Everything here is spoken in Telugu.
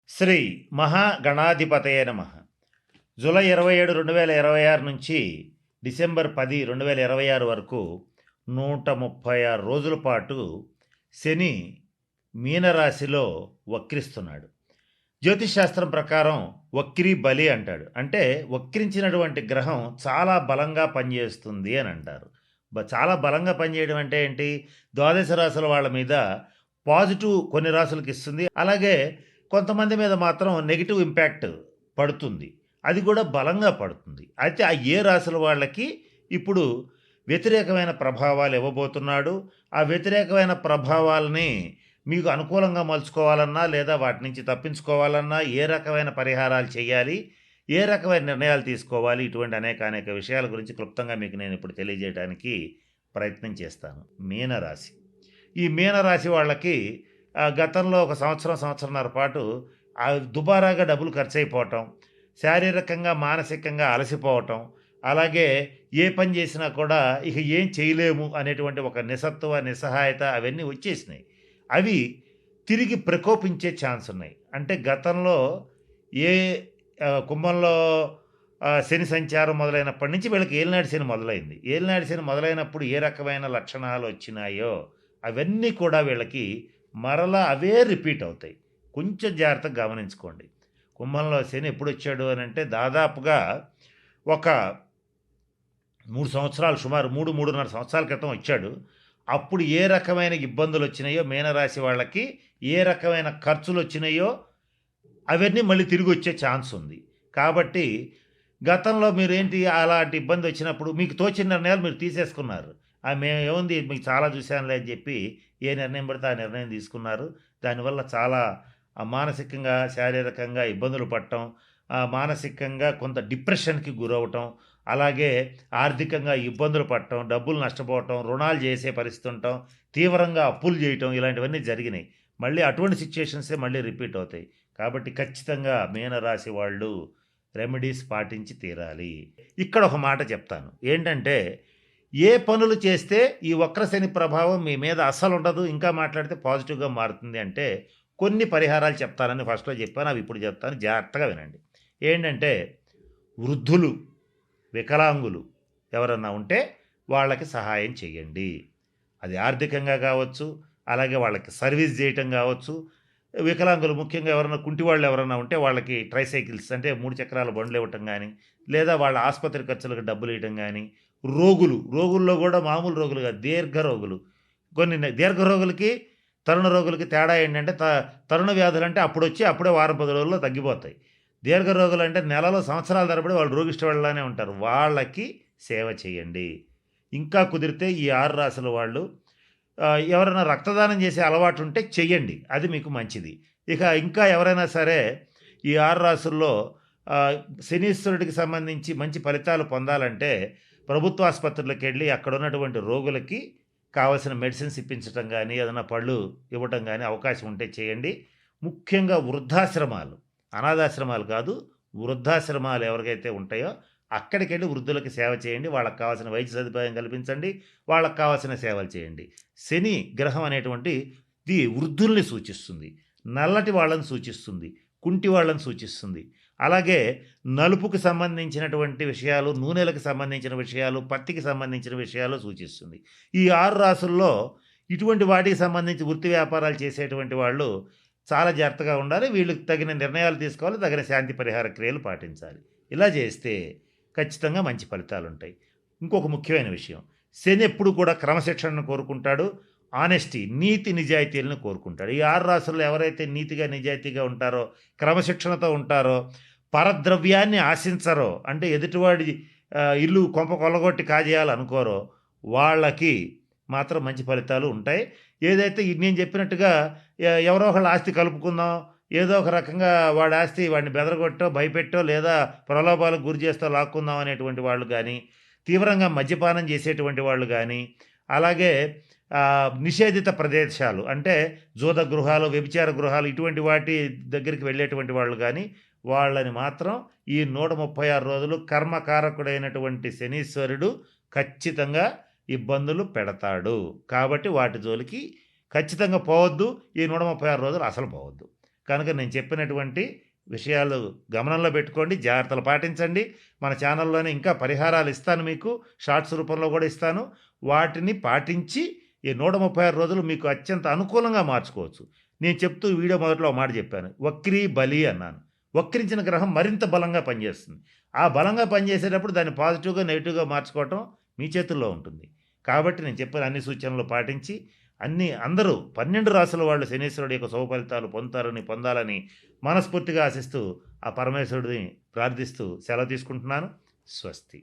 శ్రీ మహాగణాధిపతయే నమః. జూలై 27, 2026 నుంచి డిసెంబర్ 10, 2026 వరకు 136 రోజుల పాటు శని మీనరాశిలో వక్రిస్తున్నాడు. జ్యోతిష్ శాస్త్రం ప్రకారం వక్రీ బలి అంటాడు. అంటే వక్రించినటువంటి గ్రహం చాలా బలంగా పనిచేస్తుంది అని అంటారు. చాలా బలంగా పనిచేయడం అంటే ఏంటి? ద్వాదశ రాశుల వాళ్ళ మీద పాజిటివ్ కొన్ని రాశులకు ఇస్తుంది. అలాగే కొంతమంది మీద మాత్రం నెగిటివ్ ఇంపాక్ట్ పడుతుంది. అది కూడా బలంగా పడుతుంది. అయితే ఆ ఏ రాశుల వాళ్ళకి ఇప్పుడు వ్యతిరేకమైన ప్రభావాలు ఇవ్వబోతున్నాడు. ఆ వ్యతిరేకమైన ప్రభావాలని మీకు అనుకూలంగా మలుచుకోవాలన్నా లేదా వాటి నుంచి తప్పించుకోవాలన్నా ఏ రకమైన పరిహారాలు చేయాలి, ఏ రకమైన నిర్ణయాలు తీసుకోవాలి, ఇటువంటి అనేక విషయాల గురించి క్లుప్తంగా మీకు నేను ఇప్పుడు తెలియజేయడానికి ప్రయత్నం చేస్తాను. మీనరాశి. ఈ మీనరాశి వాళ్ళకి గతంలో ఒక సంవత్సరంన్నర పాటు దుబారాగా డబ్బులు ఖర్చు అయిపోవటం, శారీరకంగా మానసికంగా అలసిపోవటం, అలాగే ఏ పని చేసినా కూడా ఇక ఏం చేయలేము అనేటువంటి ఒక నిస్సహాయత అవన్నీ వచ్చేసినాయి. అవి తిరిగి ప్రకోపించే ఛాన్స్ ఉన్నాయి. అంటే గతంలో ఏ కుంభంలో శని సంచారం మొదలైనప్పటి నుంచి వీళ్ళకి ఏలినాటి శని మొదలైంది. ఏలినాటి శని మొదలైనప్పుడు ఏ రకమైన లక్షణాలు వచ్చినాయో అవన్నీ కూడా వీళ్ళకి మరలా అవే రిపీట్ అవుతాయి. కొంచెం జాగ్రత్తగా గమనించుకోండి. కుంభంలో శని ఎప్పుడు వచ్చాడు అని అంటే దాదాపుగా ఒక 3 సంవత్సరాలు, సుమారు 3.5 సంవత్సరాల క్రితం వచ్చాడు. అప్పుడు ఏ రకమైన ఇబ్బందులు వచ్చినాయో మీనరాశి వాళ్ళకి, ఏ రకమైన ఖర్చులు వచ్చినాయో అవన్నీ మళ్ళీ తిరిగి వచ్చే ఛాన్స్ ఉంది. కాబట్టి గతంలో మీరేంటి అలాంటి ఇబ్బంది వచ్చినప్పుడు మీకు తోచిన నిర్ణయాలు మీరు తీసేసుకున్నారు. మేము ఏముంది మీకు చాలా చూశానులే అని చెప్పి ఏ నిర్ణయం పడితే ఆ నిర్ణయం తీసుకున్నారు. దానివల్ల చాలా మానసికంగా, శారీరకంగా ఇబ్బందులు పడటం, మానసికంగా కొంత డిప్రెషన్కి గురవటం, అలాగే ఆర్థికంగా ఇబ్బందులు పడటం, డబ్బులు నష్టపోవటం, రుణాలు చేసే పరిస్థితి ఉండటం, తీవ్రంగా అప్పులు చేయటం, ఇలాంటివన్నీ జరిగినాయి. మళ్ళీ అటువంటి సిచ్యుయేషన్సే మళ్ళీ రిపీట్ అవుతాయి. కాబట్టి ఖచ్చితంగా మీనరాశి వాళ్ళు రెమెడీస్ పాటించి తీరాలి. ఇక్కడ ఒక మాట చెప్తాను. ఏంటంటే ఏ పనులు చేస్తే ఈ వక్రశని ప్రభావం మీ మీద అస్సలు ఉండదు, ఇంకా మాట్లాడితే పాజిటివ్గా మారుతుంది అంటే కొన్ని పరిహారాలు చెప్తానని ఫస్ట్లో చెప్పాను, అవి ఇప్పుడు చెప్తాను, జాగ్రత్తగా వినండి. ఏంటంటే వృద్ధులు, వికలాంగులు ఎవరన్నా ఉంటే వాళ్ళకి సహాయం చేయండి. అది ఆర్థికంగా కావచ్చు, అలాగే వాళ్ళకి సర్వీస్ చేయటం కావచ్చు. వికలాంగులు ముఖ్యంగా ఎవరైనా కుంటి వాళ్ళు ఎవరైనా ఉంటే వాళ్ళకి ట్రైసైకిల్స్ అంటే 3 చక్రాల బండ్లు ఇవ్వటం కానీ, లేదా వాళ్ళ ఆసుపత్రి ఖర్చులకు డబ్బులు ఇవ్వటం కానీ. రోగుల్లో కూడా మామూలు రోగులు కాదు, దీర్ఘ రోగులు. కొన్ని దీర్ఘ రోగులకి తరుణ రోగులకి తేడా ఏంటంటే తరుణ వ్యాధులు అంటే అప్పుడే వారం 10 రోజుల్లో తగ్గిపోతాయి. దీర్ఘ రోగులు అంటే నెలలో సంవత్సరాల తరబడి వాళ్ళు రోగిష్టి వాళ్ళనే ఉంటారు. వాళ్ళకి సేవ చేయండి. ఇంకా కుదిరితే ఈ 6 రాశుల వాళ్ళు ఎవరైనా రక్తదానం చేసే అలవాటు ఉంటే చెయ్యండి, అది మీకు మంచిది. ఇక ఇంకా ఎవరైనా సరే ఈ 6 రాశుల్లో శనీశ్వరుడికి సంబంధించి మంచి ఫలితాలు పొందాలంటే ప్రభుత్వ ఆసుపత్రులకు వెళ్ళి అక్కడ ఉన్నటువంటి రోగులకి కావాల్సిన మెడిసిన్స్ ఇప్పించడం కానీ, ఏదైనా పళ్ళు ఇవ్వటం కానీ అవకాశం ఉంటే చేయండి. ముఖ్యంగా వృద్ధాశ్రమాలు, అనాథాశ్రమాలు కాదు, వృద్ధాశ్రమాలు ఎవరికైతే ఉంటాయో అక్కడికి వెళ్ళి వృద్ధులకి సేవ చేయండి. వాళ్ళకి కావాల్సిన వైద్య సదుపాయం కల్పించండి, వాళ్ళకి కావాల్సిన సేవలు చేయండి. శని గ్రహం అనేటువంటిది వృద్ధుల్ని సూచిస్తుంది, నల్లటి వాళ్ళని సూచిస్తుంది, కుంటి వాళ్ళని సూచిస్తుంది. అలాగే నలుపుకి సంబంధించినటువంటి విషయాలు, నూనెలకు సంబంధించిన విషయాలు, పత్తికి సంబంధించిన విషయాలు సూచిస్తుంది. ఈ 6 రాశుల్లో ఇటువంటి వాటికి సంబంధించి వృత్తి వ్యాపారాలు చేసేటువంటి వాళ్ళు చాలా జాగ్రత్తగా ఉండాలి. వీళ్ళకి తగిన నిర్ణయాలు తీసుకోవాలి, తగిన శాంతి పరిహార క్రియలు పాటించాలి. ఇలా చేస్తే ఖచ్చితంగా మంచి ఫలితాలు ఉంటాయి. ఇంకొక ముఖ్యమైన విషయం, శని ఎప్పుడు కూడా క్రమశిక్షణను కోరుకుంటాడు, ఆనెస్టీ, నీతి నిజాయితీలను కోరుకుంటాడు. ఈ 6 రాశుల్లో ఎవరైతే నీతిగా నిజాయితీగా ఉంటారో, క్రమశిక్షణతో ఉంటారో, పరద్రవ్యాన్ని ఆశించరో, అంటే ఎదుటివాడి ఇల్లు కొంప కొల్లగొట్టి కాజేయాలనుకోరో, వాళ్ళకి మాత్రం మంచి ఫలితాలు ఉంటాయి. ఏదైతే నేను చెప్పినట్టుగా ఎవరో ఒకళ్ళ ఆస్తి కలుపుకుందాం, ఏదో ఒక రకంగా వాడి ఆస్తి వాడిని బెదరగొట్టో, భయపెట్టో, లేదా ప్రలోభాలకు గురి చేస్తూ లాక్కుందాం అనేటువంటి వాళ్ళు కానీ, తీవ్రంగా మద్యపానం చేసేటువంటి వాళ్ళు కానీ, అలాగే నిషేధిత ప్రదేశాలు అంటే జూద గృహాలు, వ్యభిచార గృహాలు, ఇటువంటి వాటి దగ్గరికి వెళ్ళేటువంటి వాళ్ళు కానీ, వాళ్ళని మాత్రం ఈ 136 రోజులు కర్మకారకుడైనటువంటి శనీశ్వరుడు ఖచ్చితంగా ఇబ్బందులు పెడతాడు. కాబట్టి వాటి జోలికి ఖచ్చితంగా పోవద్దు. ఈ 136 రోజులు అసలు పోవద్దు. కనుక నేను చెప్పినటువంటి విషయాలు గమనంలో పెట్టుకోండి, జాగ్రత్తలు పాటించండి. మన ఛానల్లోనే ఇంకా పరిహారాలు ఇస్తాను, మీకు షార్ట్స్ రూపంలో కూడా ఇస్తాను. వాటిని పాటించి ఈ 136 రోజులు మీకు అత్యంత అనుకూలంగా మార్చుకోవచ్చు. నేను చెప్తూ వీడియో మొదట్లో ఒక మాట చెప్పాను, వక్రీ బలి అన్నాను. వక్రించిన గ్రహం మరింత బలంగా పనిచేస్తుంది. ఆ బలంగా పనిచేసేటప్పుడు దాన్ని పాజిటివ్గా నెగిటివ్గా మార్చుకోవటం మీ చేతుల్లో ఉంటుంది. కాబట్టి నేను చెప్పిన అన్ని సూచనలు పాటించి అందరూ 12 రాసుల వాళ్ళు శనీశ్వరుడు యొక్క శుభ ఫలితాలు పొందాలని మనస్ఫూర్తిగా ఆశిస్తూ ఆ పరమేశ్వరుడిని ప్రార్థిస్తూ సెలవు తీసుకుంటున్నాను. స్వస్తి.